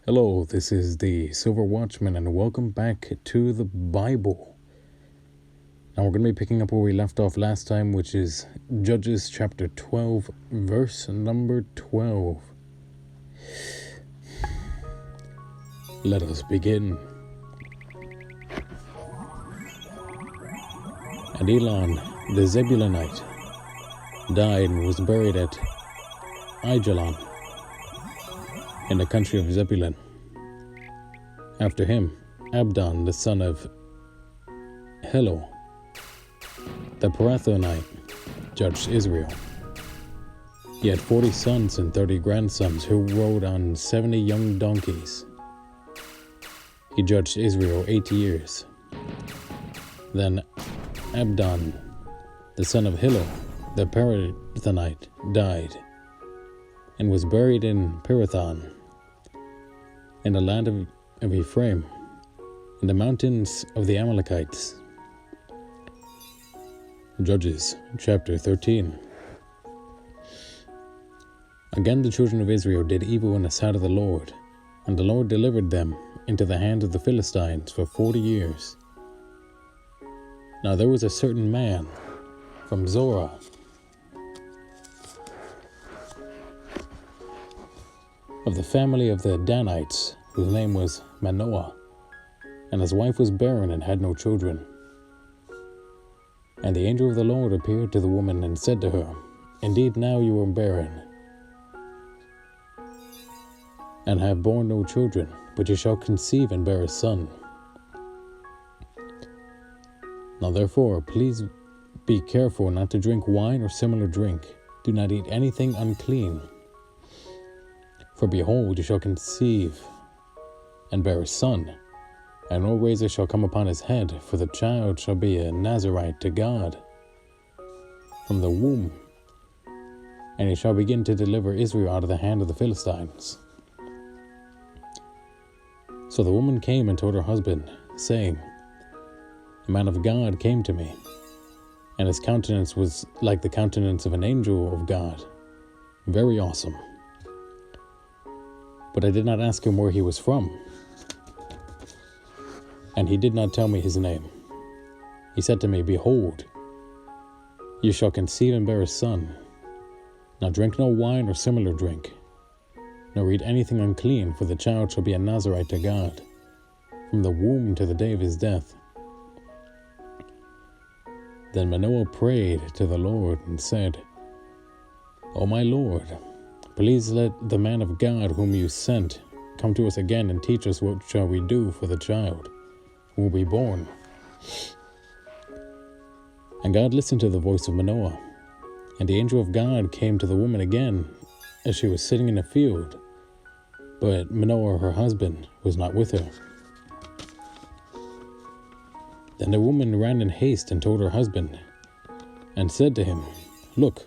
Hello, this is the Silver Watchman, and welcome back to the Bible. Now we're going to be picking up where we left off last time, which is Judges chapter 12, verse number 12. Let us begin. And Elon, the Zebulunite, died and was buried at Aijalon, in the country of Zebulun. After him, Abdon, the son of Helo, the Parathonite, judged Israel. He had 40 sons and 30 grandsons who rode on 70 young donkeys. He judged Israel 8 years. Then Abdon, the son of Helo, the Parathonite, died and was buried in Pirathon, in the land of Ephraim, in the mountains of the Amalekites. Judges chapter 13. Again the children of Israel did evil in the sight of the Lord, and the Lord delivered them into the hand of the Philistines for 40 years. Now there was a certain man from Zorah, of the family of the Danites, whose name was Manoah, and his wife was barren and had no children. And the angel of the Lord appeared to the woman and said to her, Indeed now you are barren, and have borne no children, but you shall conceive and bear a son. Now therefore, please be careful not to drink wine or similar drink. Do not eat anything unclean. For behold, you shall conceive and bear a son, and no razor shall come upon his head, for the child shall be a Nazarite to God from the womb, and he shall begin to deliver Israel out of the hand of the Philistines. So the woman came and told her husband, saying, A man of God came to me, and his countenance was like the countenance of an angel of God, very awesome. But I did not ask him where he was from, and he did not tell me his name. He said to me, Behold, you shall conceive and bear a son. Now drink no wine or similar drink, nor eat anything unclean, for the child shall be a Nazarite to God, from the womb to the day of his death. Then Manoah prayed to the Lord and said, O my Lord, please let the man of God whom you sent come to us again and teach us what shall we do for the child who will be born. And God listened to the voice of Manoah, and the angel of God came to the woman again as she was sitting in a field, but Manoah, her husband, was not with her. Then the woman ran in haste and told her husband, and said to him, Look,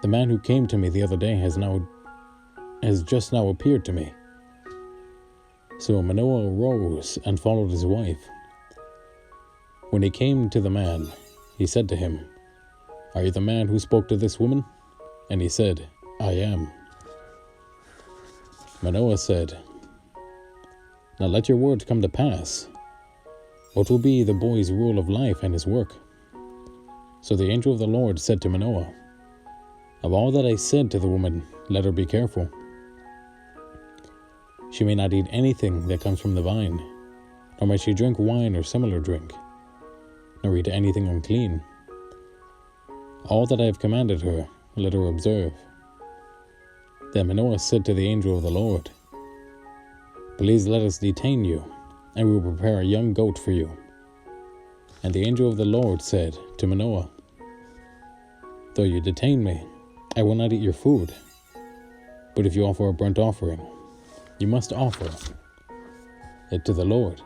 the man who came to me the other day has just now appeared to me. So Manoah arose and followed his wife. When he came to the man, he said to him, Are you the man who spoke to this woman? And he said, I am. Manoah said, Now let your words come to pass. What will be the boy's rule of life and his work? So the angel of the Lord said to Manoah, Of all that I said to the woman, let her be careful. She may not eat anything that comes from the vine, nor may she drink wine or similar drink, nor eat anything unclean. All that I have commanded her, let her observe. Then Manoah said to the angel of the Lord, Please let us detain you, and we will prepare a young goat for you. And the angel of the Lord said to Manoah, Though you detain me, I will not eat your food. But if you offer a burnt offering, you must offer it to the Lord.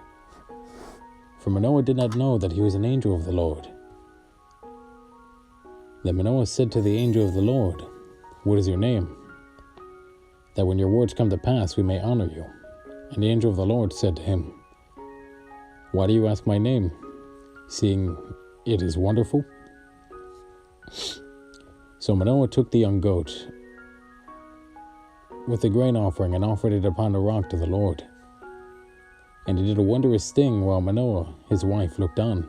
For Manoah did not know that he was an angel of the Lord. Then Manoah said to the angel of the Lord, What is your name? That when your words come to pass, we may honor you. And the angel of the Lord said to him, Why do you ask my name, seeing it is wonderful? So Manoah took the young goat with the grain offering and offered it upon the rock to the Lord. And he did a wondrous thing while Manoah, his wife, looked on.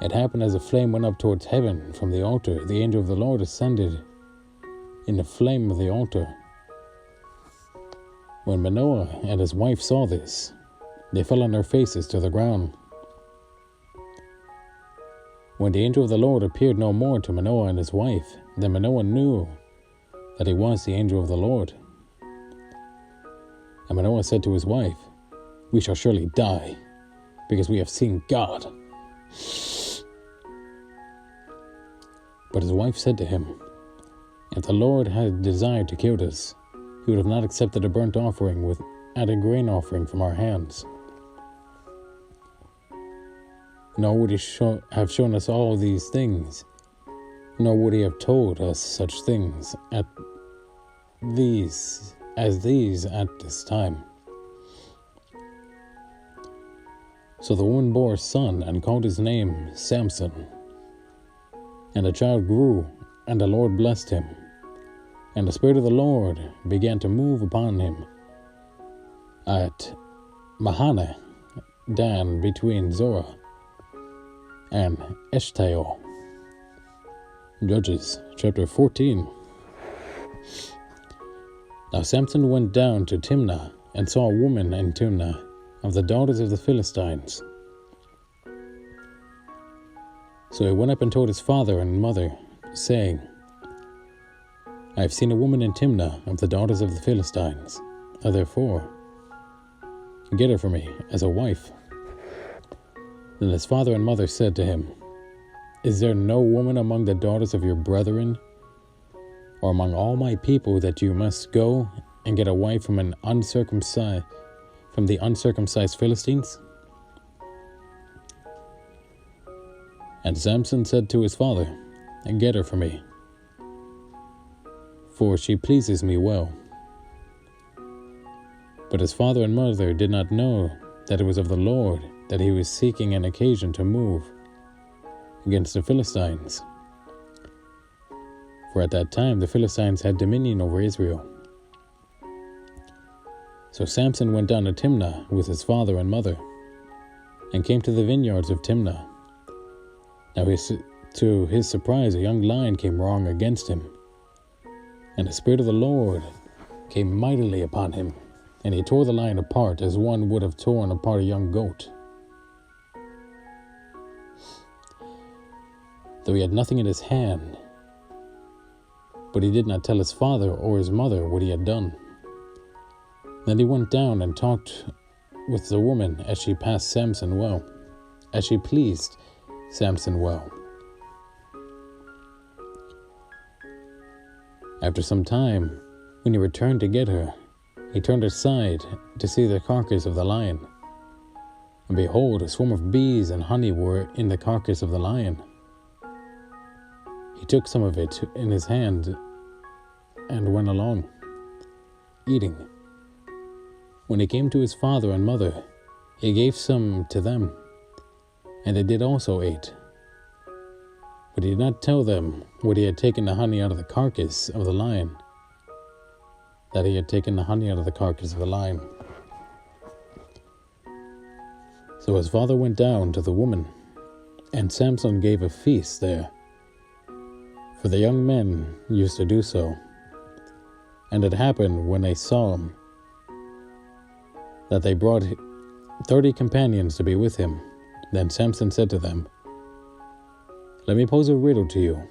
It happened as a flame went up towards heaven from the altar, the angel of the Lord ascended in the flame of the altar. When Manoah and his wife saw this, they fell on their faces to the ground. When the angel of the Lord appeared no more to Manoah and his wife, then Manoah knew that he was the angel of the Lord. And Manoah said to his wife, "We shall surely die, because we have seen God." But his wife said to him, "If the Lord had desired to kill us, he would have not accepted a burnt offering and a grain offering from our hands. Nor would he have shown us all these things, nor would he have told us such things as these at this time." So the woman bore a son and called his name Samson. And the child grew, and the Lord blessed him. And the Spirit of the Lord began to move upon him at Mahane Dan between Zorah and Eshtaol. Judges chapter 14. Now Samson went down to Timnah and saw a woman in Timnah of the daughters of the Philistines. So he went up and told his father and mother, saying, "I have seen a woman in Timnah of the daughters of the Philistines. Now therefore, get her for me as a wife." Then his father and mother said to him, "Is there no woman among the daughters of your brethren, or among all my people, that you must go and get a wife from the uncircumcised Philistines?" And Samson said to his father, "Get her for me, for she pleases me well." But his father and mother did not know that it was of the Lord that he was seeking an occasion to move against the Philistines. For at that time the Philistines had dominion over Israel. So Samson went down to Timnah with his father and mother, and came to the vineyards of Timnah. Now to his surprise a young lion came roaring against him, and the Spirit of the Lord came mightily upon him, and he tore the lion apart as one would have torn apart a young goat. Though he had nothing in his hand, but he did not tell his father or his mother what he had done. Then he went down and talked with the woman as she pleased Samson well. After some time, when he returned to get her, he turned aside to see the carcass of the lion. And behold, a swarm of bees and honey were in the carcass of the lion. He took some of it in his hand and went along, eating. When he came to his father and mother, he gave some to them, and they did also eat. But he did not tell them what he had taken the honey out of the carcass of the lion, that he had taken the honey out of the carcass of the lion. So his father went down to the woman, and Samson gave a feast there, for the young men used to do so. And it happened when they saw him, that they brought 30 companions to be with him. Then Samson said to them, "Let me pose a riddle to you.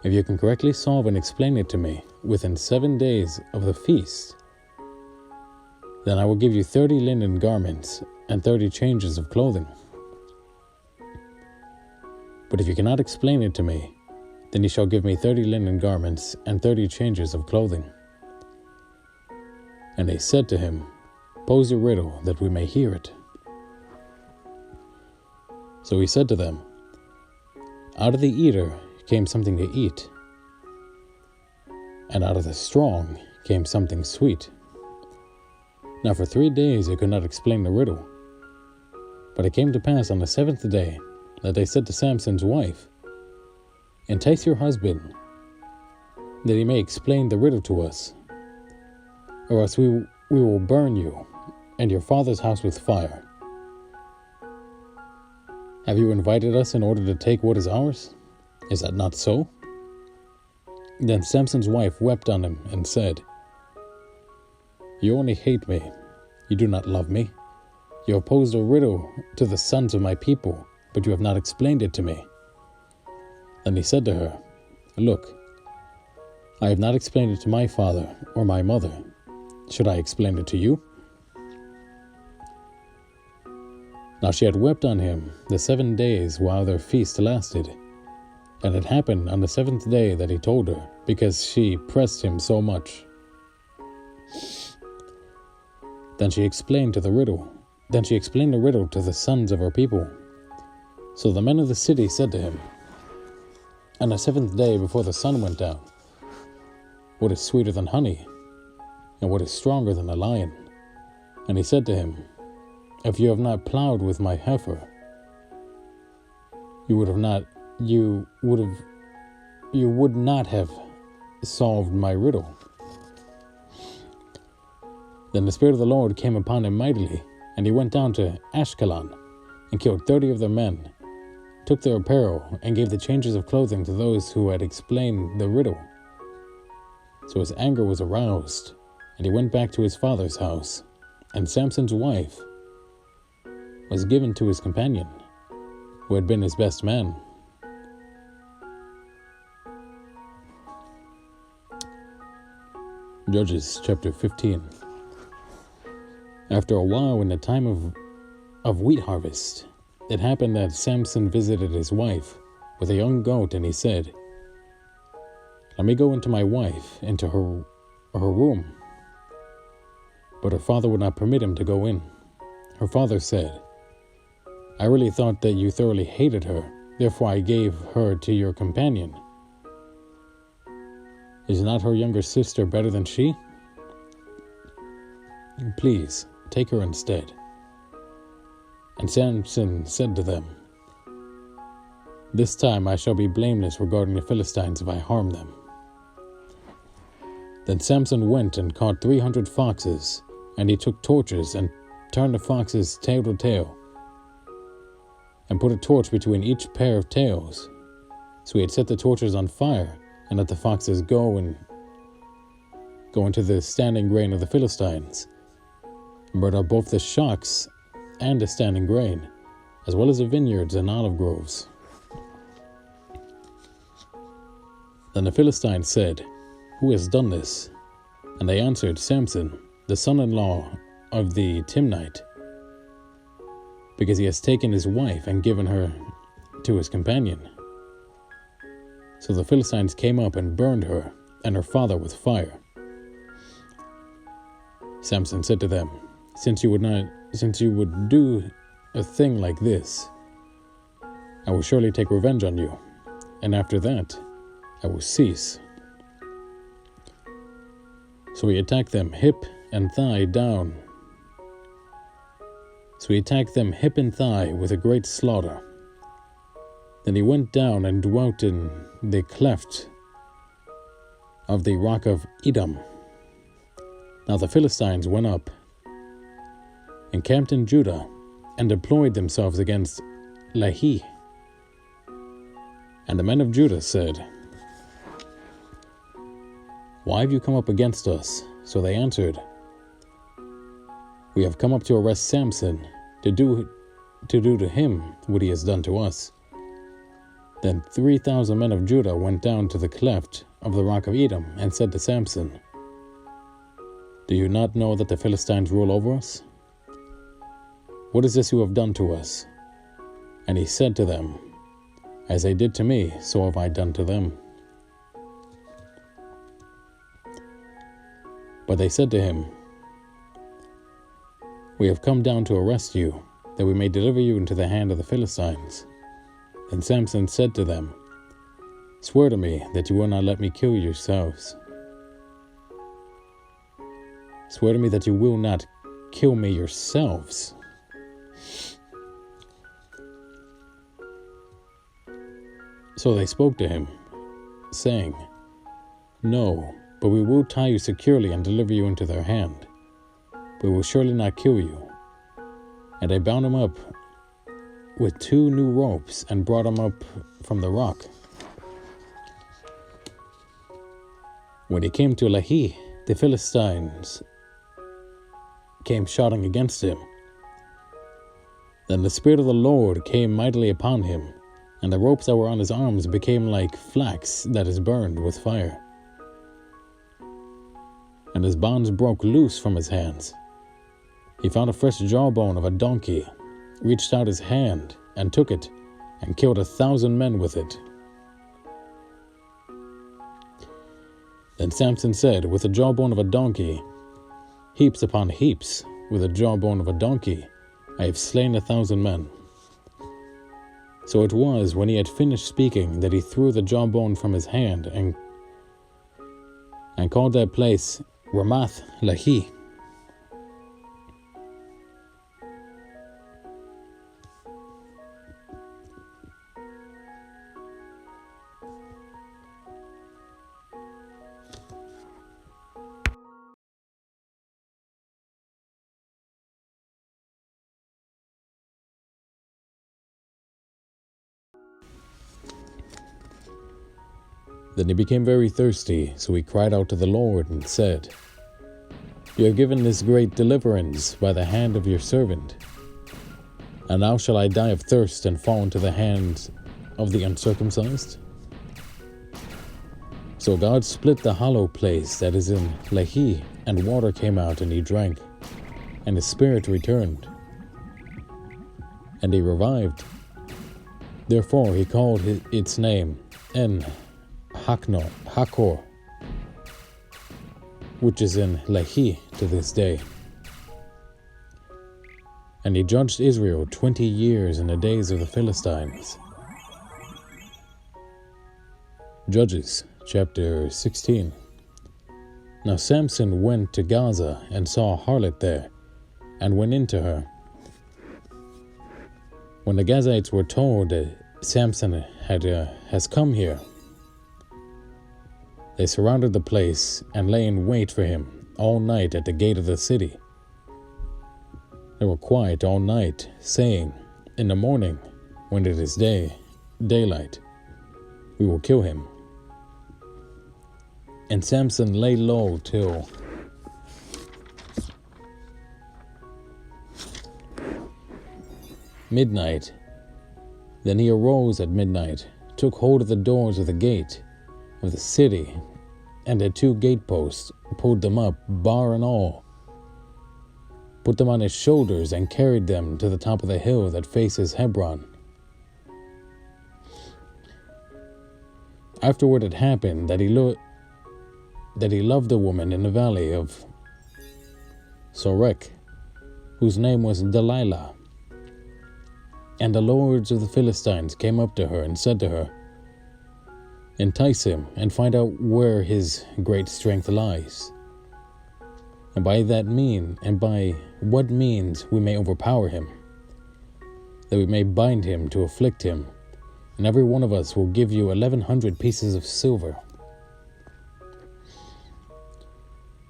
If you can correctly solve and explain it to me within 7 days of the feast, then I will give you 30 linen garments and 30 changes of clothing. But if you cannot explain it to me, then you shall give me 30 linen garments and 30 changes of clothing." And they said to him, "Pose a riddle that we may hear it." So he said to them, "Out of the eater came something to eat, and out of the strong came something sweet. Now for 3 days they could not explain the riddle. But it came to pass on the 7th day that they said to Samson's wife, 'Entice your husband, that he may explain the riddle to us or else we will burn you and your father's house with fire. Have you invited us in order to take what is ours? Is that not so?" Then Samson's wife wept on him and said, "You only hate me. You do not love me. You have posed a riddle to the sons of my people, but you have not explained it to me." Then he said to her, "Look, I have not explained it to my father or my mother. Should I explain it to you?" Now she had wept on him the 7 days while their feast lasted. And it happened on the 7th day that he told her, because she pressed him so much. Then she explained the riddle to the sons of her people. So the men of the city said to him, on the 7th day before the sun went down, "What is sweeter than honey? And what is stronger than a lion?" And he said to him, "If you have not plowed with my heifer, you would not have solved my riddle." Then the Spirit of the Lord came upon him mightily, and he went down to Ashkelon and killed 30 of their men, took their apparel, and gave the changes of clothing to those who had explained the riddle. So his anger was aroused, and he went back to his father's house, and Samson's wife was given to his companion, who had been his best man. Judges chapter 15. After a while, in the time of wheat harvest, it happened that Samson visited his wife with a young goat, and he said, "Let me go into my wife, into her room." But her father would not permit him to go in. Her father said, "I really thought that you thoroughly hated her, therefore I gave her to your companion. Is not her younger sister better than she? Please, take her instead." And Samson said to them, "This time I shall be blameless regarding the Philistines if I harm them." Then Samson went and caught 300 foxes, and he took torches and turned the foxes tail to tail, and put a torch between each pair of tails. So he had set the torches on fire, and let the foxes go into the standing grain of the Philistines, and burned up both the shocks and the standing grain, as well as the vineyards and olive groves. Then the Philistines said, "Who has done this?" And they answered, "Samson, the son-in-law of the Timnite, because he has taken his wife and given her to his companion." So the Philistines came up and burned her and her father with fire. Samson said to them, Since you would do a thing like this, I will surely take revenge on you, and after that I will cease." So he attacked them hip and thigh with a great slaughter. Then he went down and dwelt in the cleft of the rock of Edom. Now the Philistines went up, encamped in Judah, and deployed themselves against Lahi. And the men of Judah said, "Why have you come up against us?" So they answered, "We have come up to arrest Samson, to do to him what he has done to us." Then 3,000 men of Judah went down to the cleft of the rock of Edom and said to Samson, "Do you not know that the Philistines rule over us? What is this you have done to us?" And he said to them, "As they did to me, so have I done to them." But they said to him, "We have come down to arrest you, that we may deliver you into the hand of the Philistines." And Samson said to them, "Swear to me that you will not let me kill yourselves. Swear to me that you will not kill me yourselves." So they spoke to him, saying, "No, but we will tie you securely and deliver you into their hand. We will surely not kill you. And they bound him up with 2 new ropes and brought him up from the rock. When he came to Lehi, the Philistines came shouting against him. Then the Spirit of the Lord came mightily upon him, and the ropes that were on his arms became like flax that is burned with fire. And his bonds broke loose from his hands. He found a fresh jawbone of a donkey, reached out his hand and took it, and killed 1,000 men with it. Then Samson said, with the jawbone of a donkey, heaps upon heaps, with the jawbone of a donkey, I have slain 1,000 men. So it was, when he had finished speaking, that he threw the jawbone from his hand and called that place Ramath Lehi. Then he became very thirsty, so he cried out to the Lord and said, You have given this great deliverance by the hand of your servant, and now shall I die of thirst and fall into the hands of the uncircumcised? So God split the hollow place that is in Lehi, and water came out, and he drank, and his spirit returned, and he revived. Therefore he called its name Hakor, which is in Lehi to this day. And he judged Israel 20 years in the days of the Philistines. Judges chapter 16. Now Samson went to Gaza and saw a harlot there, and went into her. When the Gazites were told that Samson has come here, they surrounded the place and lay in wait for him all night at the gate of the city. They were quiet all night, saying, In the morning, when it is daylight, we will kill him. And Samson lay low till midnight. Then he arose at midnight, took hold of the doors of the gate of the city, and the 2 gateposts, pulled them up, bar and all, put them on his shoulders, and carried them to the top of the hill that faces Hebron. Afterward it happened that he loved a woman in the valley of Sorek, whose name was Delilah. And the lords of the Philistines came up to her and said to her, Entice him and find out where his great strength lies, and by what means we may overpower him, that we may bind him to afflict him, and every one of us will give you 1,100 pieces of silver.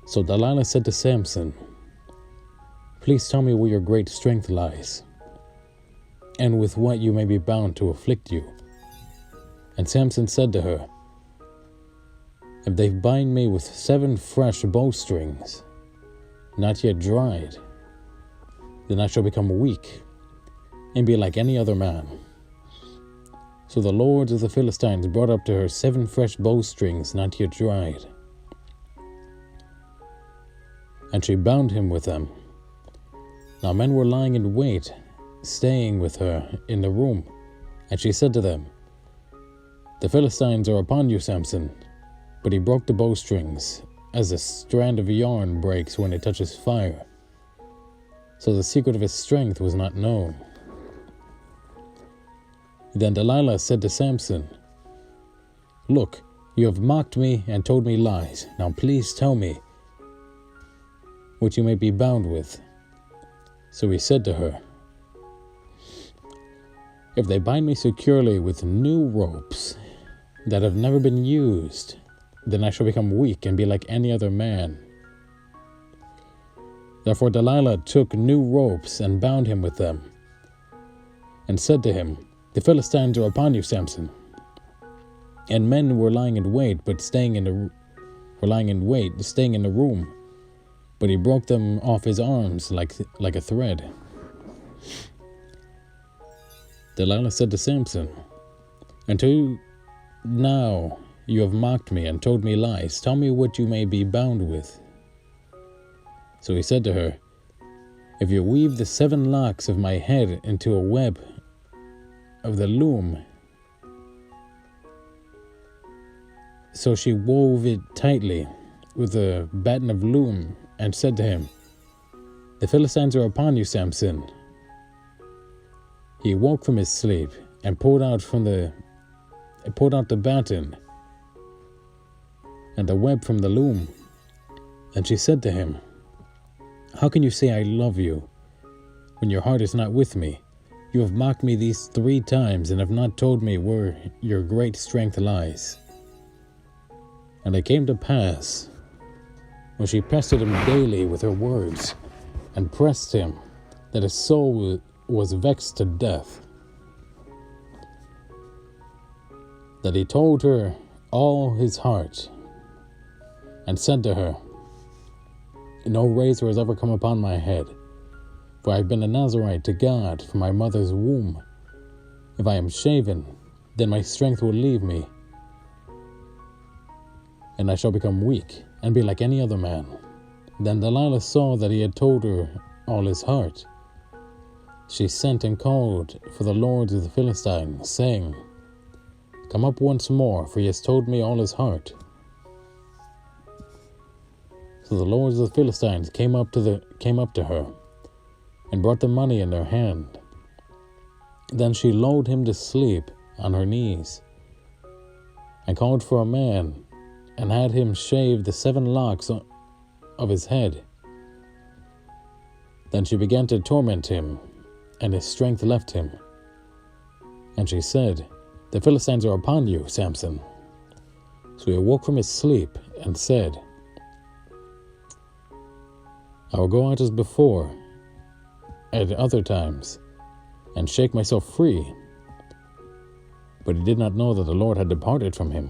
So Delilah said to Samson, Please tell me where your great strength lies, and with what you may be bound to afflict you. And Samson said to her, If they bind me with 7 fresh bowstrings, not yet dried, then I shall become weak, and be like any other man. So the lords of the Philistines brought up to her 7 fresh bowstrings not yet dried, and she bound him with them. Now men were lying in wait, staying with her in the room, and she said to them, The Philistines are upon you, Samson. But he broke the bowstrings, as a strand of yarn breaks when it touches fire. So the secret of his strength was not known. Then Delilah said to Samson, Look, you have mocked me and told me lies. Now please tell me what you may be bound with. So he said to her, If they bind me securely with new ropes that have never been used, then I shall become weak and be like any other man. Therefore Delilah took new ropes and bound him with them, and said to him, The Philistines are upon you, Samson. And men were lying in wait, staying in the room, but he broke them off his arms like a thread. Delilah said to Samson, Until now you have mocked me and told me lies. Tell me what you may be bound with. So he said to her, If you weave the 7 locks of my head into a web of the loom. So she wove it tightly with a batten of loom and said to him, The Philistines are upon you, Samson. He awoke from his sleep and pulled out the batten and the web from the loom. And she said to him, How can you say I love you when your heart is not with me? You have mocked me these 3 times and have not told me where your great strength lies. And it came to pass, when she pestered him daily with her words, and pressed him, that his soul was vexed to death, that he told her all his heart, and said to her, No razor has ever come upon my head, for I have been a Nazarite to God from my mother's womb. If I am shaven, then my strength will leave me, and I shall become weak, and be like any other man. Then Delilah saw that he had told her all his heart. She sent and called for the lords of the Philistines, saying, Come up once more, for he has told me all his heart. So the lords of the Philistines came up to her, and brought the money in their hand. Then she lulled him to sleep on her knees, and called for a man, and had him shave the 7 locks of his head. Then she began to torment him, and his strength left him. And she said, The Philistines are upon you, Samson. So he awoke from his sleep, and said, I will go out as before, at other times, and shake myself free. But he did not know that the Lord had departed from him.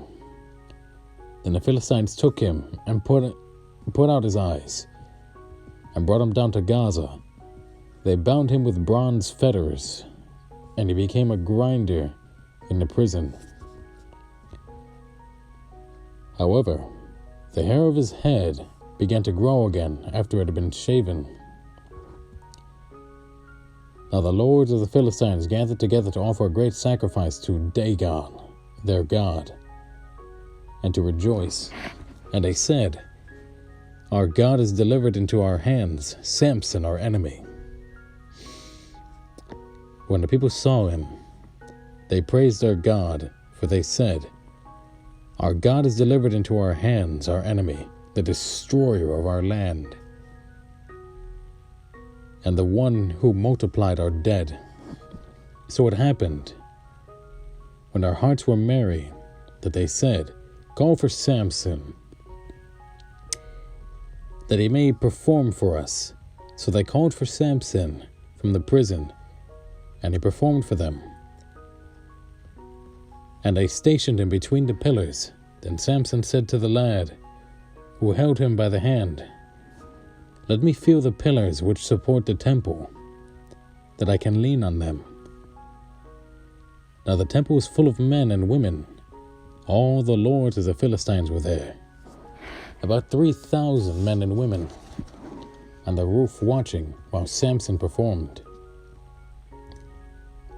Then the Philistines took him and put out his eyes, and brought him down to Gaza. They bound him with bronze fetters, and he became a grinder in the prison. However, the hair of his head began to grow again after it had been shaven. Now the lords of the Philistines gathered together to offer a great sacrifice to Dagon, their god, and to rejoice. And they said, Our God is delivered into our hands, Samson our enemy. When the people saw him, they praised their God, for they said, Our God is delivered into our hands, our enemy, the destroyer of our land, and the one who multiplied our dead. So it happened, when our hearts were merry, that they said, Call for Samson, that he may perform for us. So they called for Samson from the prison, and he performed for them. And they stationed him between the pillars. Then Samson said to the lad who held him by the hand, Let me feel the pillars which support the temple, that I can lean on them. Now the temple was full of men and women. All the lords of the Philistines were there, about 3,000 men and women, on the roof watching while Samson performed.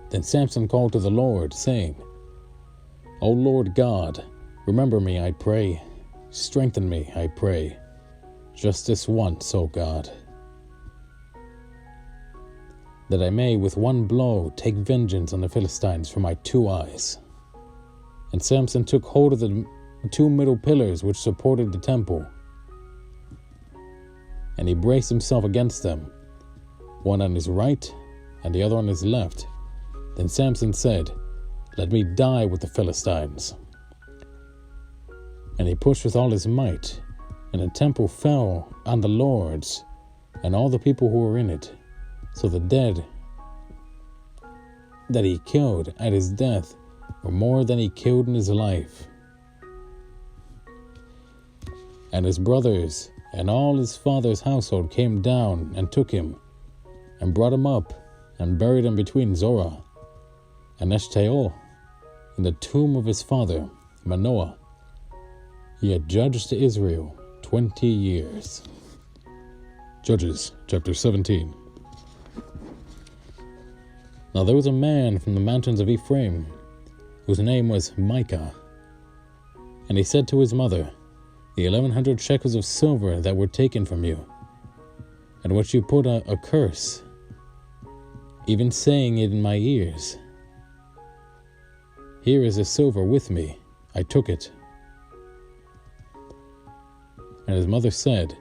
Then Samson called to the Lord, saying, O Lord God, remember me, I pray. Strengthen me, I pray, just this once, O God, that I may with one blow take vengeance on the Philistines for my 2 eyes. And Samson took hold of the 2 middle pillars which supported the temple, and he braced himself against them, one on his right and the other on his left. Then Samson said, Let me die with the Philistines. And he pushed with all his might, and the temple fell on the lords and all the people who were in it. So the dead that he killed at his death were more than he killed in his life. And his brothers and all his father's household came down and took him, and brought him up, and buried him between Zorah and Eshtaol, in the tomb of his father Manoah. He had judged Israel 20 years. Judges chapter 17. Now there was a man from the mountains of Ephraim, whose name was Micah. And he said to his mother, the 1,100 shekels of silver that were taken from you, and which you put a curse, even saying it in my ears. Here is the silver with me, I took it. And his mother said,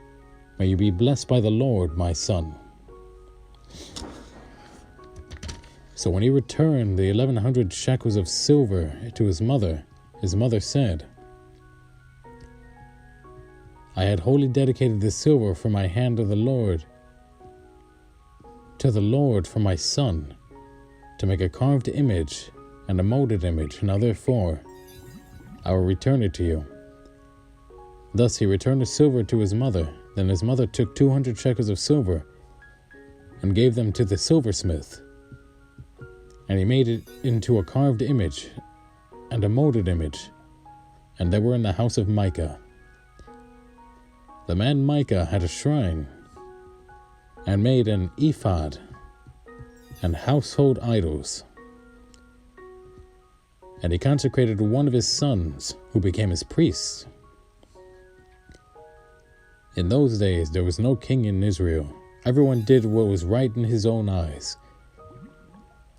may you be blessed by the Lord, my son. So when he returned the 1,100 shekels of silver to his mother said, I had wholly dedicated the silver from my hand to the Lord for my son, to make a carved image and a molded image. Now therefore, I will return it to you. Thus he returned the silver to his mother. Then his mother took 200 shekels of silver and gave them to the silversmith. And he made it into a carved image and a molded image, and they were in the house of Micah. The man Micah had a shrine, and made an ephod and household idols. And he consecrated one of his sons, who became his priest. In those days there was no king in Israel. Everyone did what was right in his own eyes.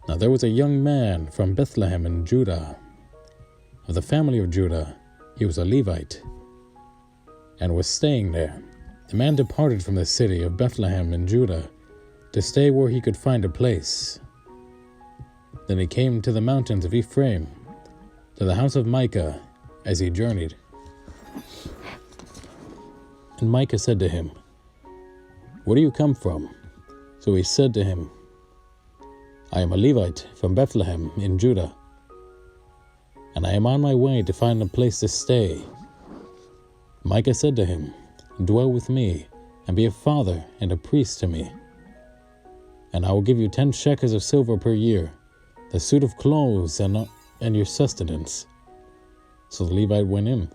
Now there was a young man from Bethlehem in Judah, of the family of Judah. He was a Levite, and was staying there. The man departed from the city of Bethlehem in Judah to stay where he could find a place. Then he came to the mountains of Ephraim, to the house of Micah, as he journeyed. And Micah said to him, where do you come from? So he said to him, I am a Levite from Bethlehem in Judah, and I am on my way to find a place to stay. Micah said to him, dwell with me, and be a father and a priest to me. And I will give you 10 shekels of silver per year, the suit of clothes and your sustenance. So the Levite went in.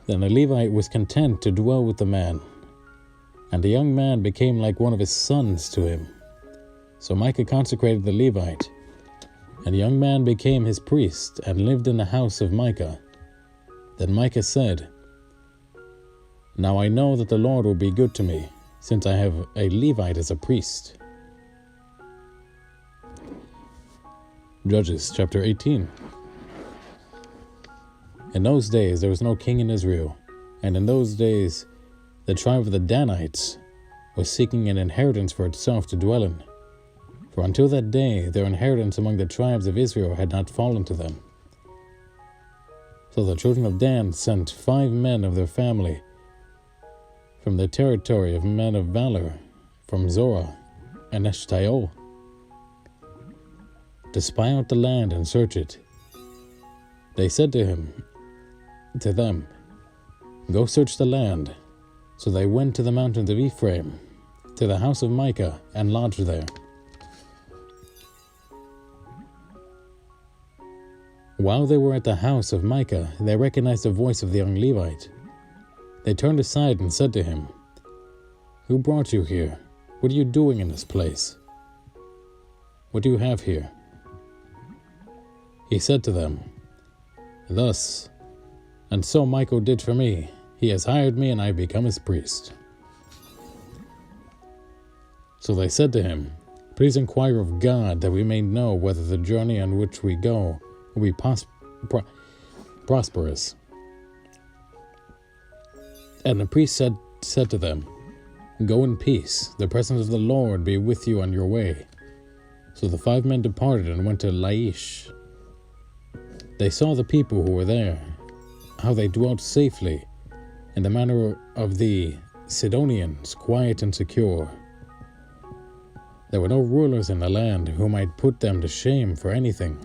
Then the Levite was content to dwell with the man, and the young man became like one of his sons to him. So Micah consecrated the Levite, and the young man became his priest, and lived in the house of Micah. Then Micah said, now I know that the Lord will be good to me, since I have a Levite as a priest. Judges chapter 18. In those days there was no king in Israel, and in those days the tribe of the Danites was seeking an inheritance for itself to dwell in. For until that day their inheritance among the tribes of Israel had not fallen to them. So the children of Dan sent 5 men of their family from the territory of men of valor, from Zorah and Eshtaol, to spy out the land and search it. They said to them, go search the land. So they went to the mountains of Ephraim, to the house of Micah, and lodged there. While they were at the house of Micah, they recognized the voice of the young Levite. They turned aside and said to him, who brought you here? What are you doing in this place? What do you have here? He said to them, thus, and so Michael did for me. He has hired me, and I have become his priest. So they said to him, please inquire of God, that we may know whether the journey on which we go will be prosperous. And the priest said to them, go in peace, the presence of the Lord be with you on your way. So the 5 men departed and went to Laish. They saw the people who were there, how they dwelt safely, in the manner of the Sidonians, quiet and secure. There were no rulers in the land who might put them to shame for anything.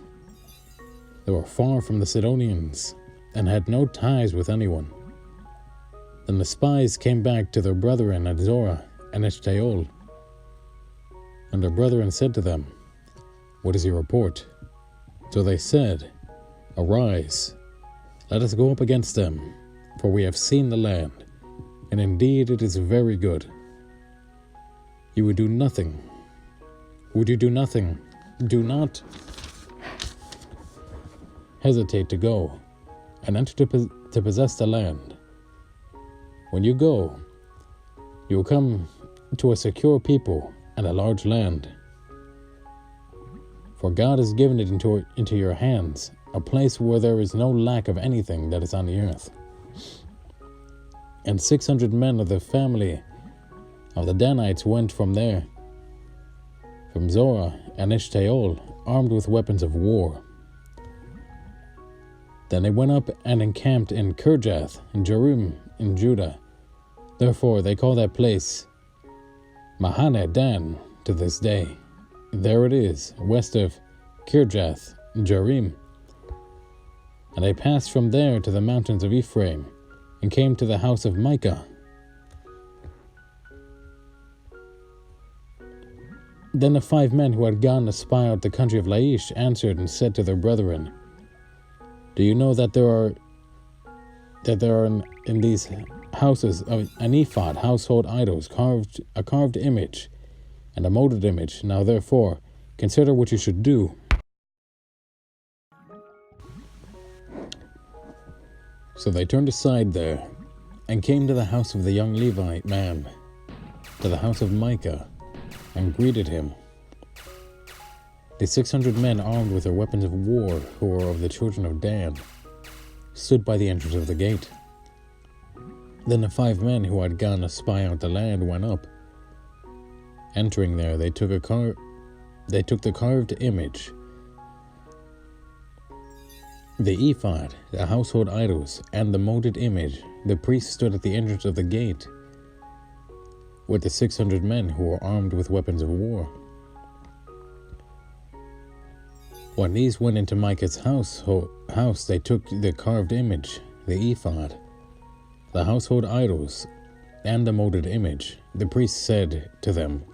They were far from the Sidonians, and had no ties with anyone. Then the spies came back to their brethren at Zorah and Eshtaol. And their brethren said to them, "What is your report?" So they said, "Arise, let us go up against them, for we have seen the land, and indeed it is very good. You would do nothing. Would you do nothing? Do not hesitate to go and enter to possess the land. When you go, you will come to a secure people and a large land. For God has given it into your hands, a place where there is no lack of anything that is on the earth." And 600 men of the family of the Danites went from there, from Zorah and Eshtaol, armed with weapons of war. Then they went up and encamped in Kirjath and Jearim in Judah. Therefore they call that place Mahane Dan to this day. There it is, west of Kirjath Jearim. And they passed from there to the mountains of Ephraim, and came to the house of Micah. Then the 5 men who had gone to spy out the country of Laish answered and said to their brethren, "Do you know that there are in these houses of an ephod, household idols, a carved image, and a molded image? Now therefore, consider what you should do." So they turned aside there, and came to the house of the young Levite man, to the house of Micah, and greeted him. The 600 men armed with their weapons of war, who were of the children of Dan, stood by the entrance of the gate. Then the 5 men who had gone to spy out the land went up. Entering there, they took the carved image, the ephod, the household idols, and the molded image. The priest stood at the entrance of the gate with the 600 men who were armed with weapons of war. When these went into Micah's house, they took the carved image, the ephod, the household idols, and the molded image. The priest said to them,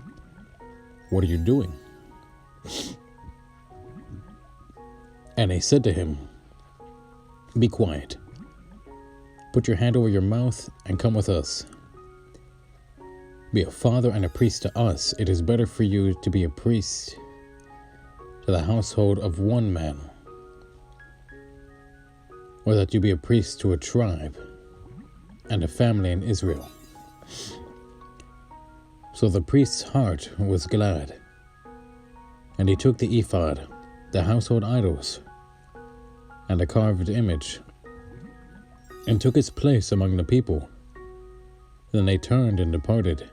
"What are you doing?" And they said to him, "Be quiet. Put your hand over your mouth and come with us. Be a father and a priest to us. It is better for you to be a priest to the household of one man, or that you be a priest to a tribe and a family in Israel." So the priest's heart was glad, and he took the ephod, the household idols, and the carved image, and took its place among the people. Then they turned and departed,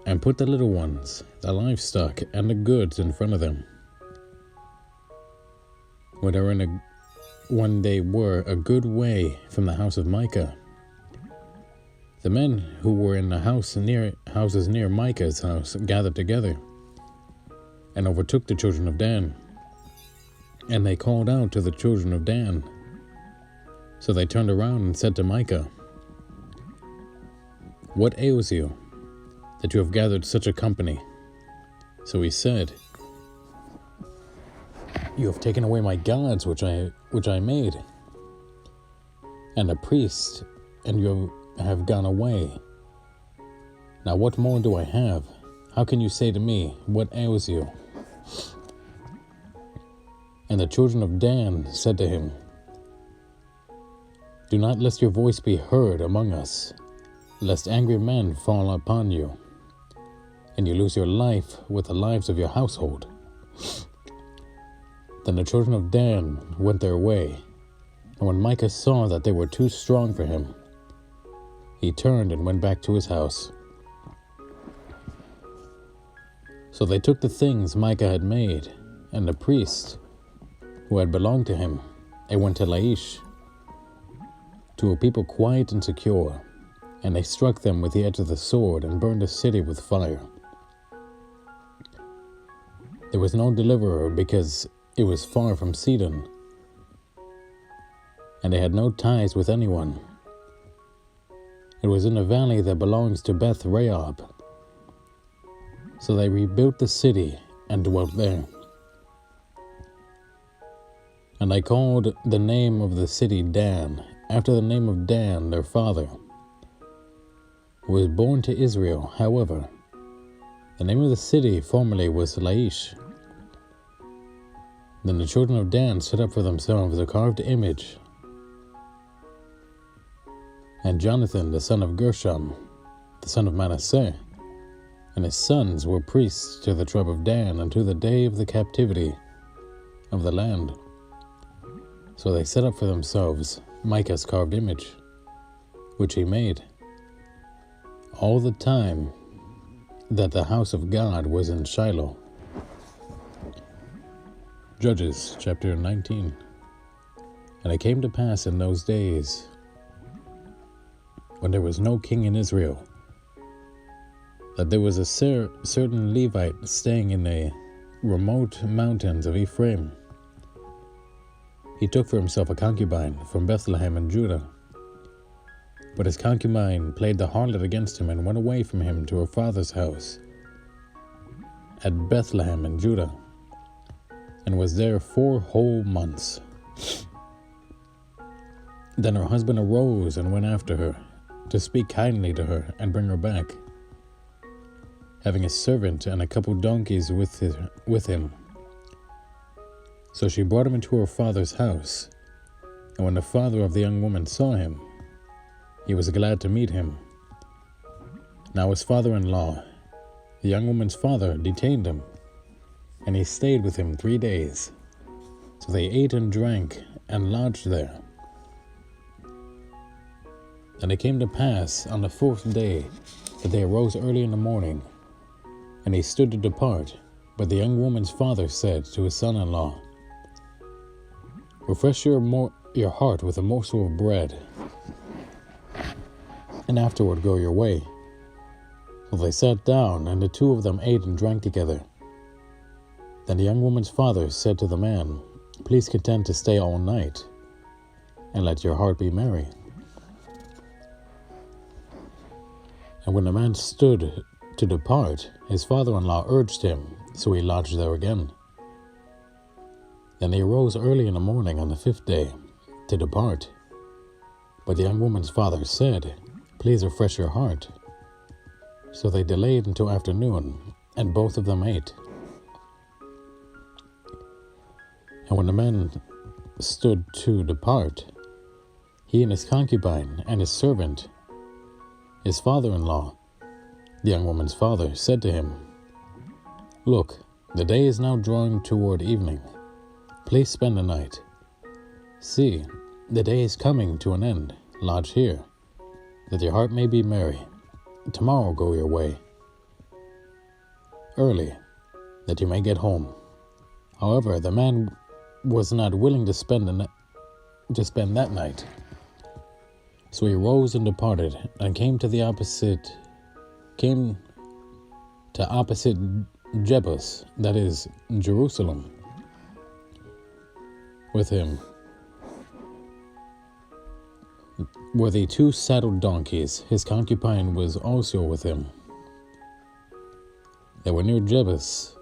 and put the little ones, the livestock, and the goods in front of them. When they were a good way from the house of Micah, the men who were in the houses near Micah's house gathered together, and overtook the children of Dan. And they called out to the children of Dan. So they turned around and said to Micah, "What ails you, that you have gathered such a company?" So he said, "You have taken away my gods which I made, and the priest, and you have gone away. Now what more do I have? How can you say to me, 'What ails you?'" And the children of Dan said to him, "Do not let your voice be heard among us, lest angry men fall upon you, and you lose your life with the lives of your household." Then the children of Dan went their way, and when Micah saw that they were too strong for him, he turned and went back to his house. So they took the things Micah had made, and the priest who had belonged to him, they went to Laish, to a people quiet and secure, and they struck them with the edge of the sword and burned the city with fire. There was no deliverer because it was far from Sidon, and they had no ties with anyone. It was in a valley that belongs to Beth Rehob. So they rebuilt the city and dwelt there. And they called the name of the city Dan, after the name of Dan, their father, who was born to Israel. However, the name of the city formerly was Laish. Then the children of Dan set up for themselves a carved image. And Jonathan, the son of Gershom, the son of Manasseh, and his sons were priests to the tribe of Dan unto the day of the captivity of the land. So they set up for themselves Micah's carved image, which he made, all the time that the house of God was in Shiloh. Judges chapter 19. And it came to pass in those days, when there was no king in Israel, that there was a certain Levite staying in the remote mountains of Ephraim. He took for himself a concubine from Bethlehem in Judah. But his concubine played the harlot against him and went away from him to her father's house at Bethlehem in Judah, and was there 4 whole months. Then her husband arose and went after her, to speak kindly to her and bring her back, having a servant and a couple donkeys with him. So she brought him into her father's house, and when the father of the young woman saw him, he was glad to meet him. Now his father-in-law, the young woman's father, detained him, and he stayed with him 3 days. So they ate and drank and lodged there. And it came to pass on the 4th day that they arose early in the morning, and he stood to depart. But the young woman's father said to his son-in-law, refresh your heart with a morsel of bread, and afterward go your way. So they sat down, and the 2 of them ate and drank together. Then the young woman's father said to the man, please contend to stay all night, and let your heart be merry. And when the man stood to depart, his father-in-law urged him, so he lodged there again. Then they arose early in the morning on the 5th day to depart. But the young woman's father said, please refresh your heart. So they delayed until afternoon, and both of them ate. And when the man stood to depart, he and his concubine and his servant, his father-in-law, the young woman's father, said to him, look, the day is now drawing toward evening. Please spend the night. See, the day is coming to an end. Lodge here, that your heart may be merry. Tomorrow go your way early, that you may get home. However, the man was not willing to spend that night. So he rose and departed, and came to opposite Jebus, that is, Jerusalem. With him were the 2 saddled donkeys. His concubine was also with him. They were near Jebus,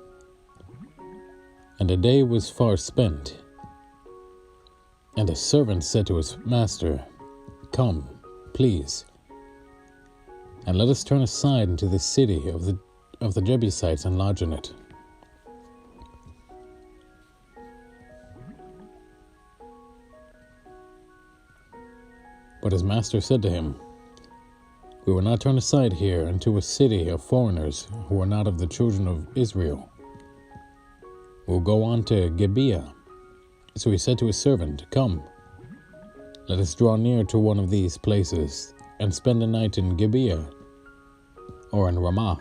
and the day was far spent. And the servant said to his master, come, please, and let us turn aside into the city of the Jebusites and lodge in it. But his master said to him, we will not turn aside here into a city of foreigners who are not of the children of Israel. We will go on to Gibeah. So he said to his servant, come, let us draw near to one of these places, and spend the night in Gibeah, or in Ramah.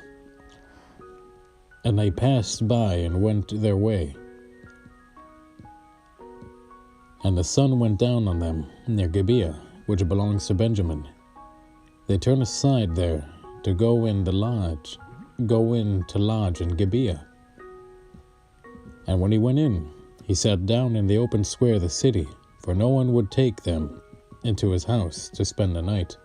And they passed by and went their way. And the sun went down on them near Gibeah, which belongs to Benjamin. They turned aside there to go in to lodge in Gibeah. And when he went in, he sat down in the open square of the city, for no one would take them into his house to spend the night.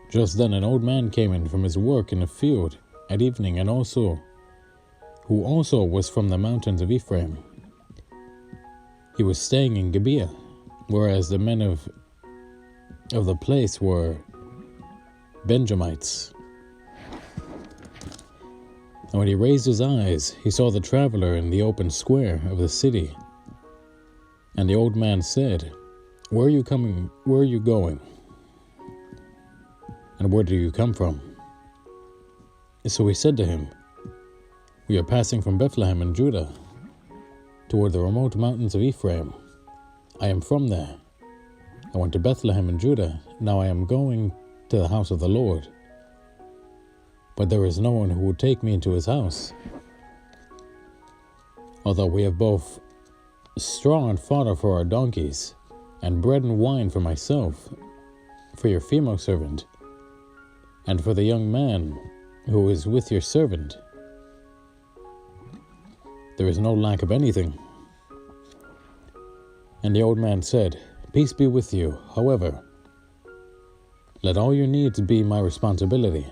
Just then an old man came in from his work in the field at evening, who also was from the mountains of Ephraim. He was staying in Gibeah, whereas the men of the place were Benjamites. And when he raised his eyes, he saw the traveler in the open square of the city. And the old man said, "Where are you coming? Where are you going? And where do you come from?" So he said to him, "We are passing from Bethlehem in Judah toward the remote mountains of Ephraim. I am from there. I went to Bethlehem in Judah. Now I am going to the house of the Lord. But there is no one who would take me into his house. Although we have both straw and fodder for our donkeys, and bread and wine for myself, for your female servant, and for the young man who is with your servant. There is no lack of anything." And the old man said, "Peace be with you. However, let all your needs be my responsibility.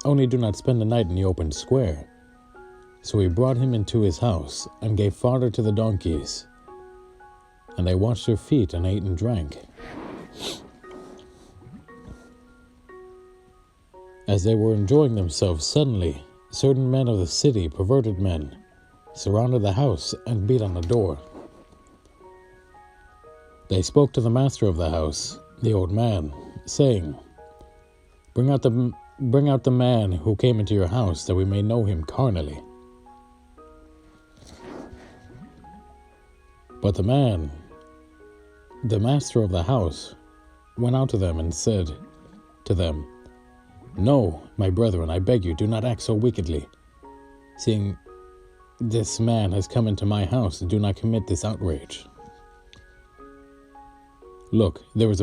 Only do not spend the night in the open square." So he brought him into his house and gave fodder to the donkeys. And they washed their feet and ate and drank. As they were enjoying themselves, suddenly certain men of the city, perverted men, surrounded the house and beat on the door. They spoke to the master of the house, the old man, saying, Bring out the man who came into your house, that we may know him carnally." But the master of the house, went out to them and said to them, "No, my brethren, I beg you, do not act so wickedly. Seeing this man has come into my house, do not commit this outrage. Look, here is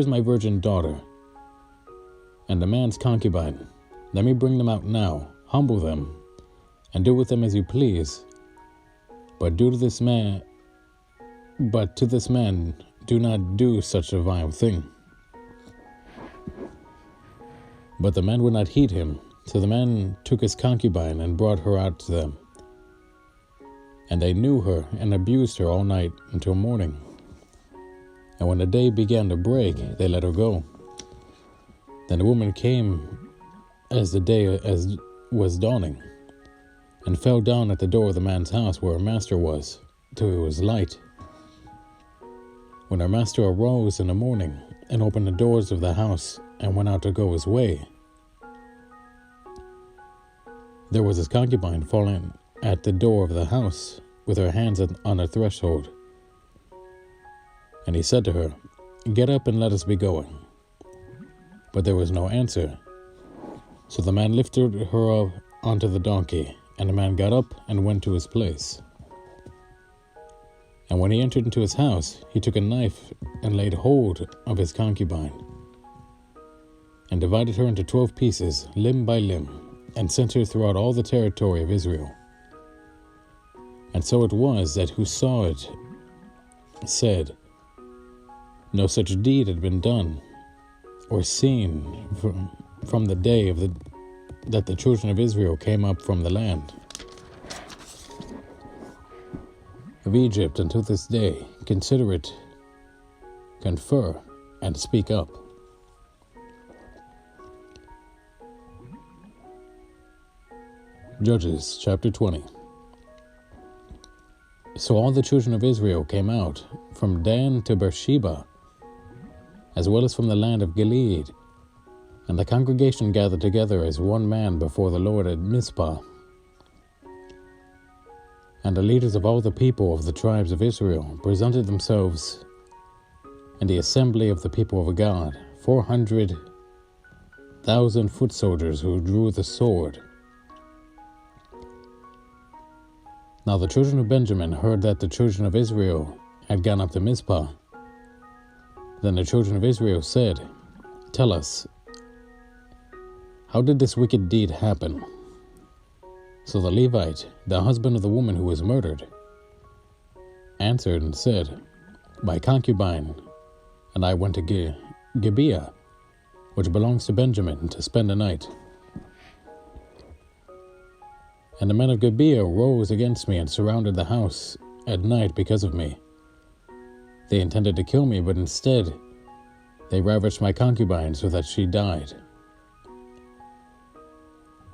my virgin daughter, and the man's concubine. Let me bring them out now, humble them, and do with them as you please. But to this man, do not do such a vile thing." But the man would not heed him, so the man took his concubine and brought her out to them. And they knew her and abused her all night until morning. And when the day began to break, they let her go. Then the woman came as the day was dawning, and fell down at the door of the man's house where her master was, till it was light. When her master arose in the morning, and opened the doors of the house, and went out to go his way, there was his concubine falling at the door of the house, with her hands on the threshold. And he said to her, "Get up and let us be going." But there was no answer. So the man lifted her up onto the donkey, and the man got up and went to his place. And when he entered into his house, he took a knife and laid hold of his concubine, and divided her into 12 pieces, limb by limb, and sent her throughout all the territory of Israel. And so it was that who saw it said, "No such deed had been done or seen from the day that the children of Israel came up from the land of Egypt until this day. Consider it, confer, and speak up." Judges chapter 20. So all the children of Israel came out from Dan to Beersheba, as well as from the land of Gilead, and the congregation gathered together as one man before the Lord at Mizpah. And the leaders of all the people of the tribes of Israel presented themselves in the assembly of the people of God, 400,000 foot soldiers who drew the sword. Now the children of Benjamin heard that the children of Israel had gone up to Mizpah. Then the children of Israel said, "Tell us, how did this wicked deed happen?" So the Levite, the husband of the woman who was murdered, answered and said, "My concubine and I went to Gibeah, which belongs to Benjamin, to spend the night. And the men of Gibeah rose against me and surrounded the house at night because of me. They intended to kill me, but instead they ravished my concubine so that she died.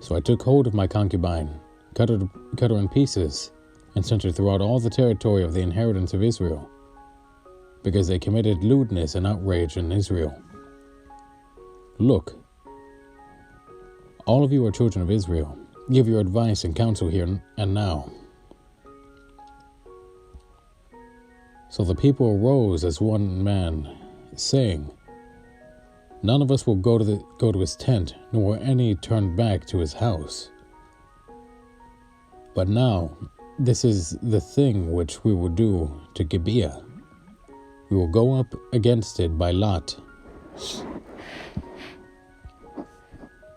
So I took hold of my concubine, cut her in pieces, and sent her throughout all the territory of the inheritance of Israel, because they committed lewdness and outrage in Israel. Look, all of you are children of Israel. Give your advice and counsel here and now." So the people arose as one man, saying, "None of us will go to his tent, nor any turn back to his house. But now, this is the thing which we will do to Gibeah. We will go up against it by lot.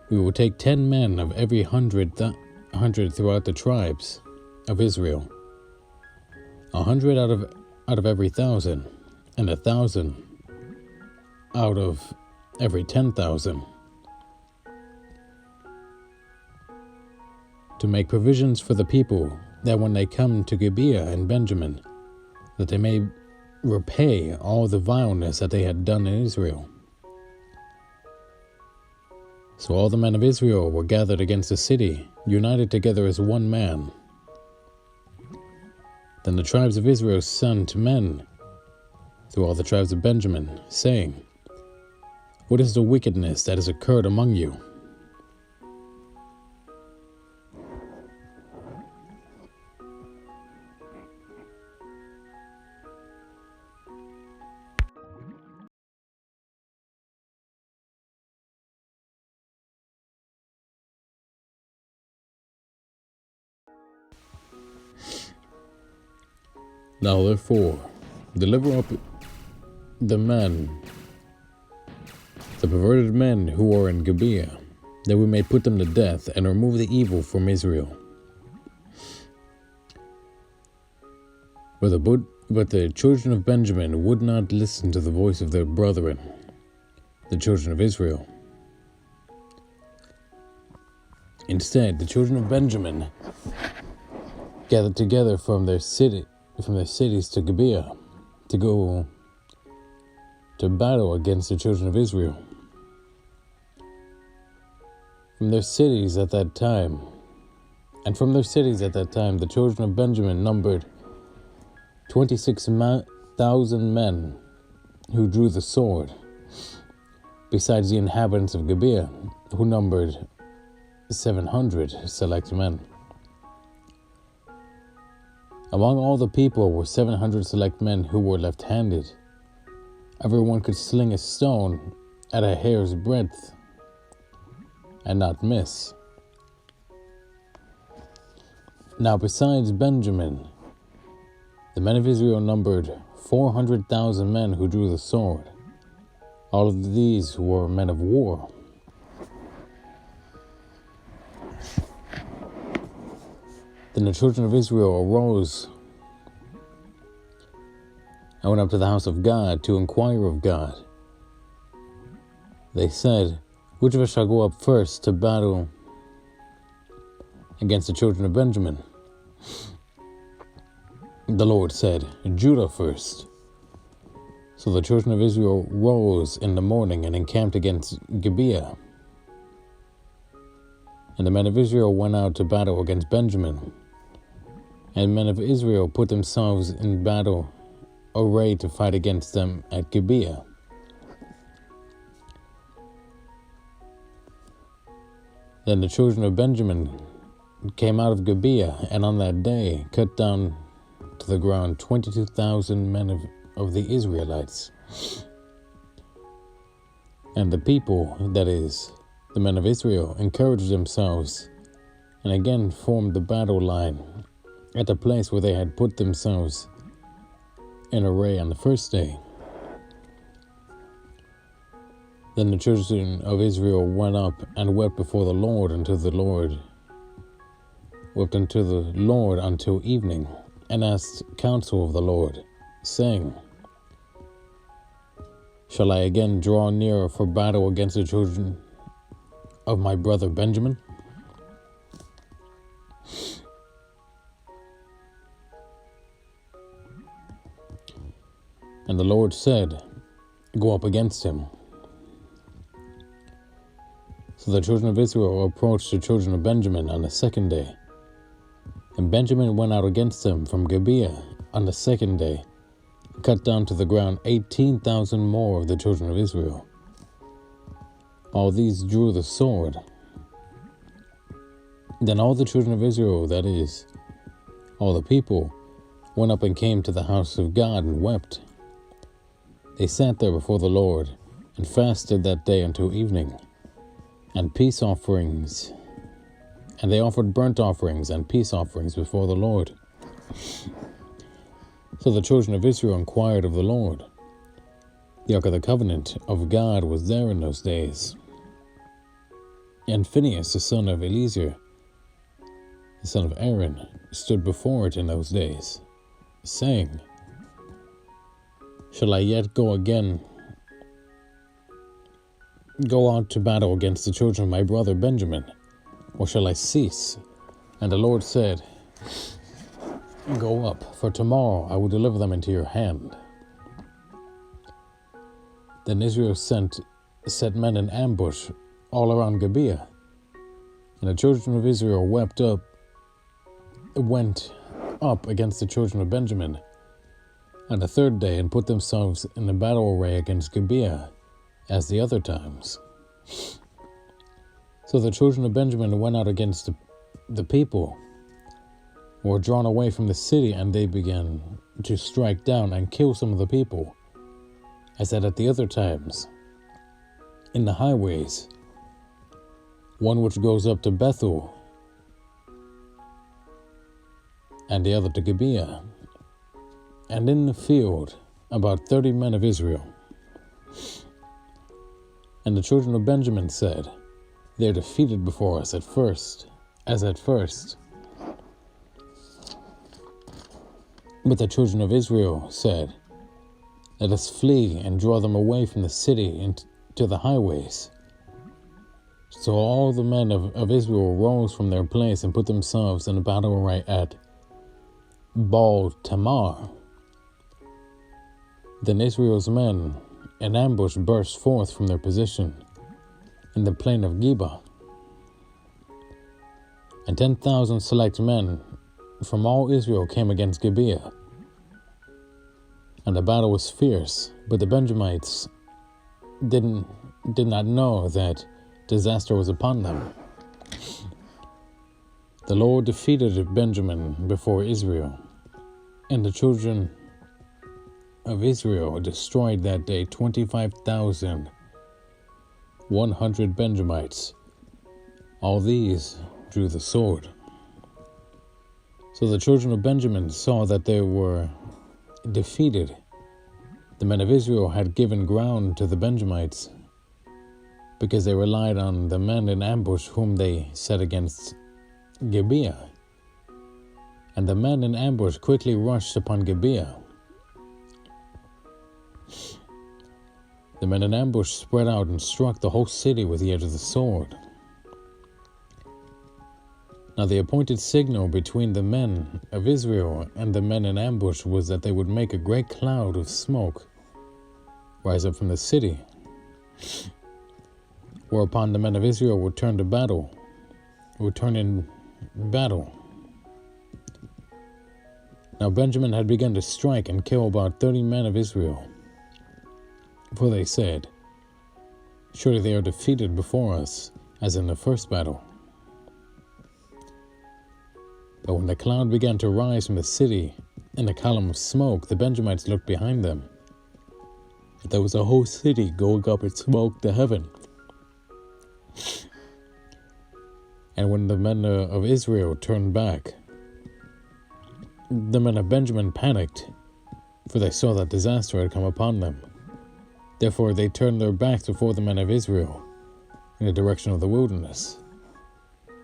We will take 10 men of every hundred throughout the tribes of Israel, 100 out of every 1,000, and 1,000 out of every 10,000, to make provisions for the people, that when they come to Gibeah and Benjamin, that they may repay all the vileness that they had done in Israel." So all the men of Israel were gathered against the city, united together as one man. Then the tribes of Israel sent men through all the tribes of Benjamin, saying, "What is the wickedness that has occurred among you?" Now therefore, deliver up the perverted men who are in Gibeah, that we may put them to death and remove the evil from Israel. But the children of Benjamin would not listen to the voice of their brethren, the children of Israel. Instead, the children of Benjamin gathered together from their cities to Gibeah, to go to battle against the children of Israel. From their cities at that time, the children of Benjamin numbered 26,000 men who drew the sword, besides the inhabitants of Gibeah, who numbered 700 select men. Among all the people were 700 select men who were left-handed. Everyone could sling a stone at a hair's breadth and not miss. Now besides Benjamin, the men of Israel numbered 400,000 men who drew the sword. All of these were men of war. Then the children of Israel arose and went up to the house of God to inquire of God. They said, "Which of us shall go up first to battle against the children of Benjamin?" The Lord said, "Judah first." So the children of Israel rose in the morning and encamped against Gibeah. And the men of Israel went out to battle against Benjamin. And the men of Israel put themselves in battle array to fight against them at Gibeah. Then the children of Benjamin came out of Gibeah, and on that day cut down to the ground 22,000 men of the Israelites. And the people, that is, the men of Israel, encouraged themselves and again formed the battle line at the place where they had put themselves in array on the first day. Then the children of Israel went up and wept before the Lord until evening, and asked counsel of the Lord, saying, Shall I again draw near for battle against the children of my brother Benjamin? And the Lord said, Go up against him. So the children of Israel approached the children of Benjamin on the second day. And Benjamin went out against them from Gibeah on the second day, and cut down to the ground 18,000 more of the children of Israel. All these drew the sword. Then all the children of Israel, that is, all the people, went up and came to the house of God and wept. They sat there before the Lord and fasted that day until evening, and peace offerings, and they offered burnt offerings and peace offerings before the Lord. So the children of Israel inquired of the Lord. The ark of the covenant of God was there in those days. And Phinehas, the son of Eleazar, the son of Aaron, stood before it in those days, saying, Shall I yet go out to battle against the children of my brother Benjamin, or shall I cease? And the Lord said, Go up, for tomorrow I will deliver them into your hand. Then Israel set men in ambush all around Gibeah, and the children of Israel went up against the children of Benjamin on the third day, and put themselves in the battle array against Gibeah, as the other times. So the children of Benjamin went out against the people, who were drawn away from the city, and they began to strike down and kill some of the people, as at the other times, in the highways, one which goes up to Bethel, and the other to Gibeah, and in the field about 30 men of Israel. And the children of Benjamin said, They are defeated before us as at first. But the children of Israel said, Let us flee and draw them away from the city into the highways. So all the men of Israel rose from their place and put themselves in a battle array at Baal Tamar. Then Israel's men in ambush burst forth from their position in the plain of Geba. And 10,000 select men from all Israel came against Gibeah. And the battle was fierce, but the Benjamites did not know that disaster was upon them. The Lord defeated Benjamin before Israel, and the children of Israel destroyed that day 25,100 Benjamites. All these drew the sword. So the children of Benjamin saw that they were defeated. The men of Israel had given ground to the Benjamites, because they relied on the men in ambush whom they set against Gibeah. And the men in ambush quickly rushed upon Gibeah. The men in ambush spread out and struck the whole city with the edge of the sword. Now the appointed signal between the men of Israel and the men in ambush was that they would make a great cloud of smoke rise up from the city, whereupon the men of Israel would turn in battle. Now Benjamin had begun to strike and kill about 30 men of Israel. For they said, Surely they are defeated before us, as in the first battle. But when the cloud began to rise from the city in a column of smoke, the Benjamites looked behind them. But there was a whole city going up in smoke to heaven. And when the men of Israel turned back, The men of Benjamin panicked, for they saw that disaster had come upon them. Therefore they turned their backs before the men of Israel in the direction of the wilderness.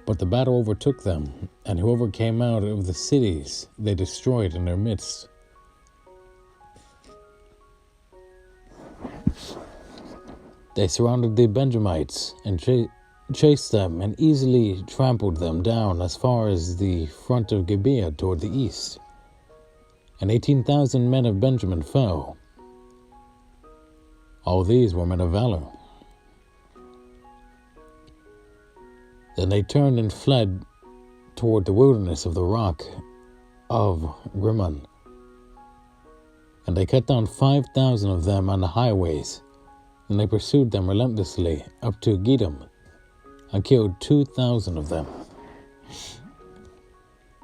But the battle overtook them, and whoever came out of the cities they destroyed in their midst. They surrounded the Benjamites and chased them and easily trampled them down as far as the front of Gibeah toward the east. And 18,000 men of Benjamin fell. All these were men of valor. Then they turned and fled toward the wilderness of the rock of Rimmon. And they cut down 5,000 of them on the highways, and they pursued them relentlessly up to Gidom, and killed 2,000 of them.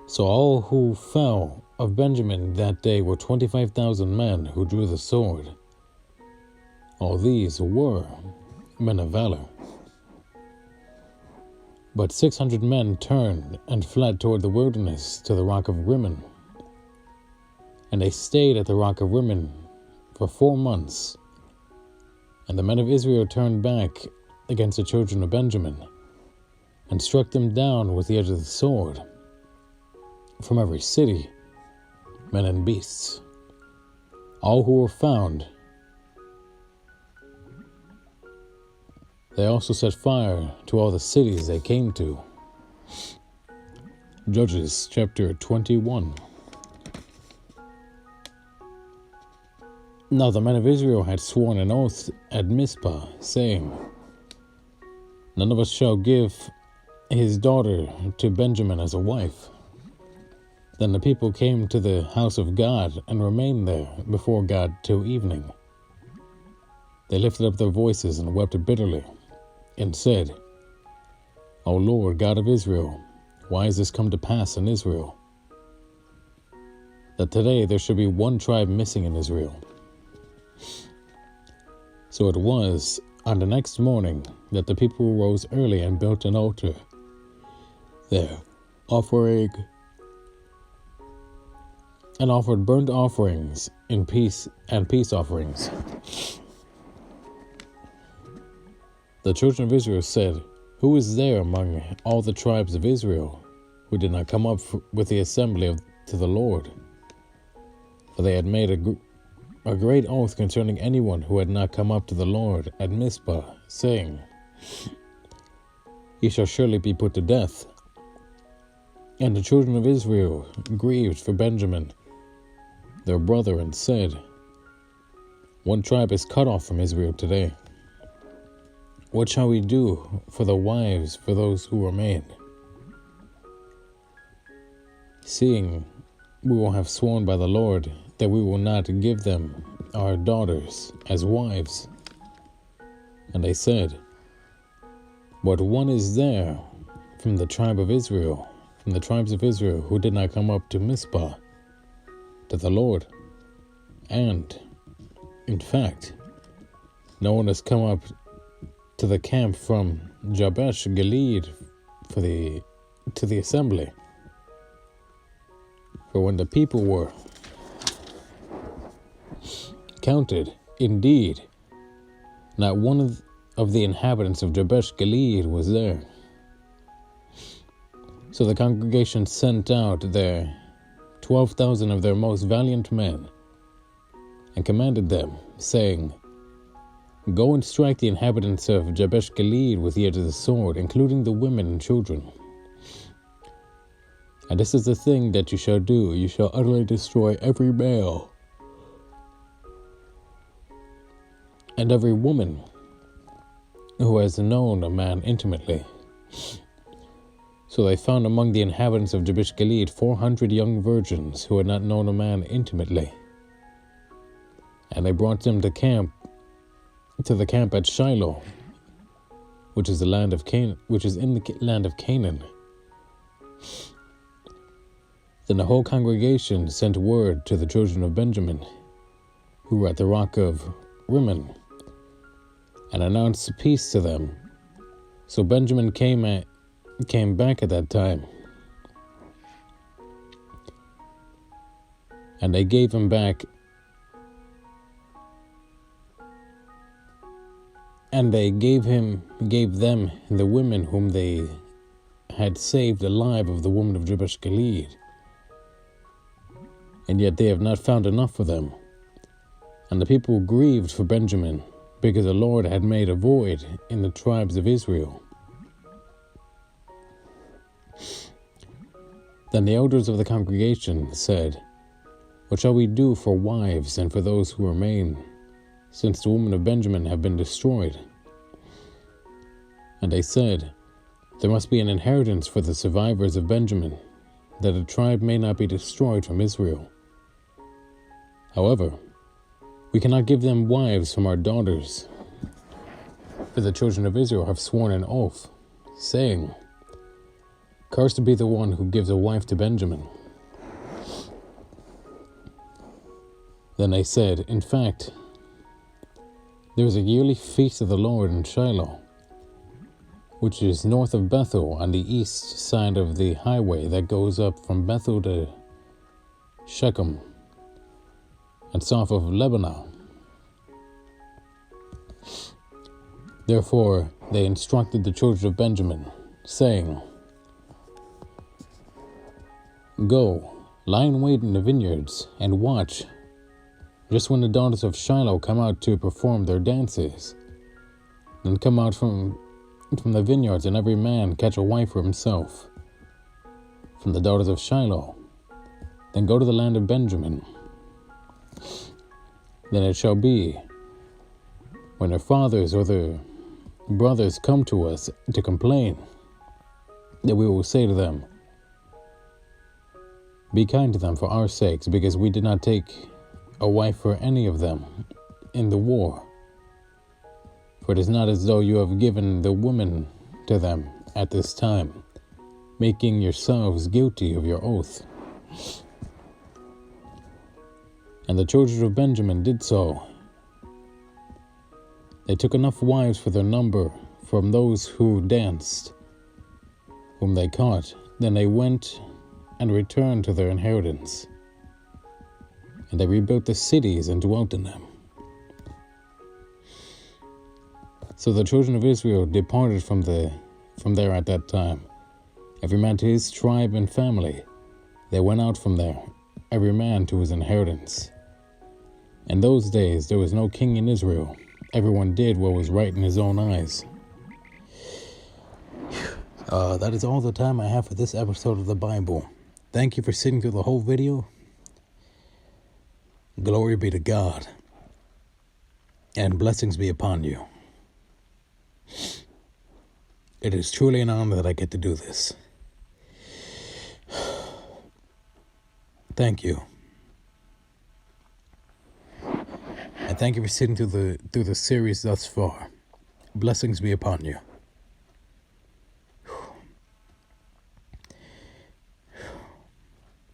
So all who fell of Benjamin that day were 25,000 men who drew the sword. All these were men of valor. But 600 men turned and fled toward the wilderness to the rock of Rimmon. And they stayed at the rock of Rimmon for 4 months. And the men of Israel turned back against the children of Benjamin, and struck them down with the edge of the sword, from every city, men and beasts, all who were found. They also set fire to all the cities they came to. Judges chapter 21. Now the men of Israel had sworn an oath at Mizpah, saying, "None of us shall give his daughter to Benjamin as a wife." Then the people came to the house of God and remained there before God till evening. They lifted up their voices and wept bitterly, and said, "O Lord God of Israel, why has this come to pass in Israel, that today there should be one tribe missing in Israel?" So it was on the next morning that the people rose early and built an altar there, offered burnt offerings in peace offerings. The children of Israel said, "Who is there among all the tribes of Israel who did not come up with the assembly to the Lord?" For they had made a great oath concerning anyone who had not come up to the Lord at Mizpah, saying, "He shall surely be put to death." And the children of Israel grieved for Benjamin, their brother, and said, "One tribe is cut off from Israel today. What shall we do for the wives for those who remain? Seeing we will have sworn by the Lord that we will not give them our daughters as wives." And they said, "What one is there from the tribe of Israel, from the tribes of Israel, who did not come up to Mizpah, to the Lord? And, in fact, no one has come up to the camp from Jabesh Gilead to the assembly." For when the people were counted, indeed, not one of the inhabitants of Jabesh Gilead was there. So the congregation sent out there 12,000 of their most valiant men, and commanded them, saying, "Go and strike the inhabitants of Jabesh Gilead with the edge of the sword, including the women and children. And this is the thing that you shall do: you shall utterly destroy every male and every woman who has known a man intimately." So they found among the inhabitants of Jabesh Gilead 400 young virgins who had not known a man intimately. And they brought them to the camp at Shiloh, which is in the land of Canaan. Then the whole congregation sent word to the children of Benjamin, who were at the rock of Rimmon, and announced peace to them. So Benjamin came back at that time. And they gave them the women whom they had saved alive of the woman of Jabesh Gilead. And yet they have not found enough for them. And the people grieved for Benjamin, because the Lord had made a void in the tribes of Israel. Then the elders of the congregation said, "What shall we do for wives and for those who remain, since the women of Benjamin have been destroyed?" And they said, "There must be an inheritance for the survivors of Benjamin, that the tribe may not be destroyed from Israel. However, we cannot give them wives from our daughters, for the children of Israel have sworn an oath, saying, 'Cursed be the one who gives a wife to Benjamin.'" Then they said, "In fact, there is a yearly feast of the Lord in Shiloh, which is north of Bethel on the east side of the highway that goes up from Bethel to Shechem and south of Lebanon." Therefore they instructed the children of Benjamin, saying, "Go, lie in wait in the vineyards, and watch. Just when the daughters of Shiloh come out to perform their dances, then come out from the vineyards, and every man catch a wife for himself from the daughters of Shiloh. Then go to the land of Benjamin. Then it shall be, when their fathers or their brothers come to us to complain, that we will say to them, 'Be kind to them for our sakes, because we did not take a wife for any of them in the war. For it is not as though you have given the woman to them at this time, making yourselves guilty of your oath.' And the children of Benjamin did so. They took enough wives for their number from those who danced, whom they caught. Then they went and returned to their inheritance. And they rebuilt the cities and dwelt in them. So the children of Israel departed from there at that time, every man to his tribe and family. They went out from there, every man to his inheritance. In those days there was no king in Israel. Everyone did what was right in his own eyes. That is all the time I have for this episode of the Bible. Thank you for sitting through the whole video. Glory be to God, and blessings be upon you. It is truly an honor that I get to do this. Thank you. And thank you for sitting through the series thus far. Blessings be upon you.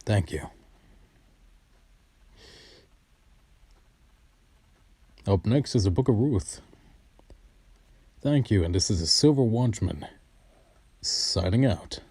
Thank you. Up next is the Book of Ruth. Thank you, and this is a Silver Watchman, signing out.